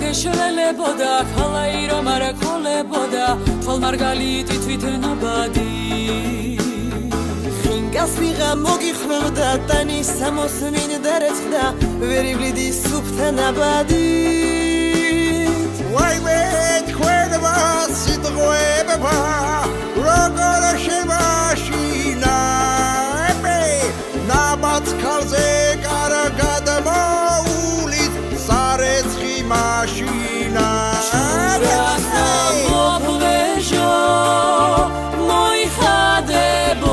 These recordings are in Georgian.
შეშლელებოდა ქალაი რომ არ ქოლებოდა თვალ მარგალიტი თვითნაბადი ხინკას ვიღა მოგიხვევდა ტანის სამოსმინდა რეცხდა ვერიბლიდი სუფთა ნაბადი ვაიმე თქვენმა სიტყვებმა როგორ შემაშინა ნაბათ ქალზე კარგად მოულით სარეცხი მაშინა მოპლეჟო მოიხადებოდიში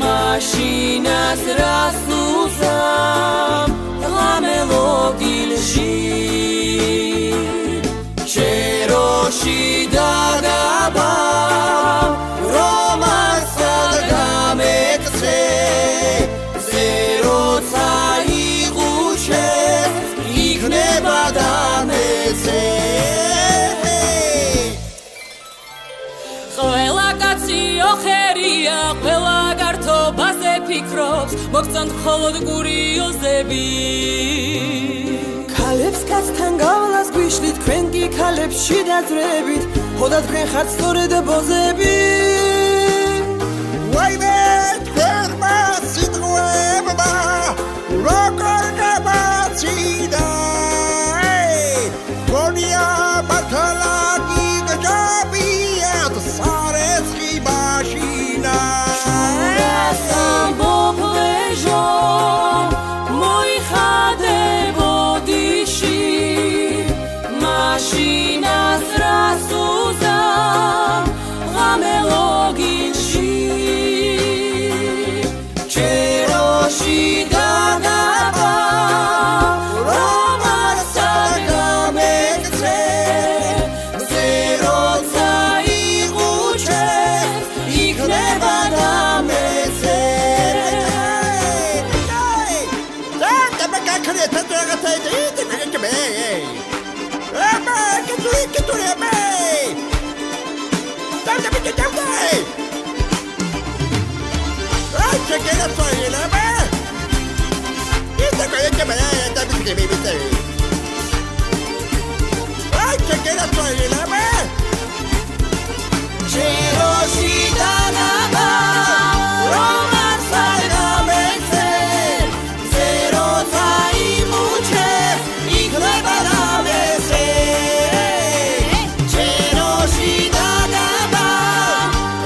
მაშინას რას უზამ ღამელოგილში ჩეროში დაგაბა რომანსად გამეკცე ზეროცა იღუჩე იქნება დამეცე ყველა კაცი ოხერია ყველა გართობაზე ფიქრობს მოგწონთ მხოლოდ კურიოზები ქალებს კაცთან გავლას გვიშლი თქვენ კი ქალებს შიდაძრებით ხოდა თქვენ ხართ სწორედ ბოზები ვაიმე თქვენმა სიტყვებმა როგორ გამაცინა გონია მართლაგი გჯობიათ სარეცხი მაშინა სამბობლეჟო მოიხადებოდიში მაშინას რას უზამ ღამელოგილში ჩეროში დაგაბა რომანსად გამეკცე ზეროცა იღუჩე იქნება დამეცე ჩეროში დაგაბა რომანსად გამეცე ზეროცა იღუჩე იქნება დამეცე ჩეროში დაგაბა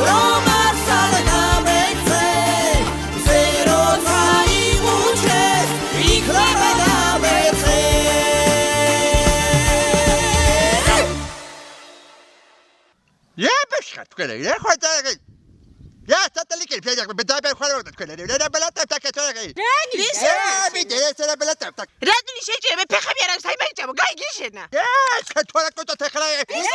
რომანსად გამეცე ზეროცა იღუჩე იქნება დამეცე თქვენ ეხლა Ja, Satellit, ich bin da bei Frau und können. Der Belata Takatari. Denis, wie der ist der Belata. Radni შეჭრება ფეხები არ აქვს, აი მაიჭამო, გაიგიშენა. ქათვალა კოტა თხრა. ის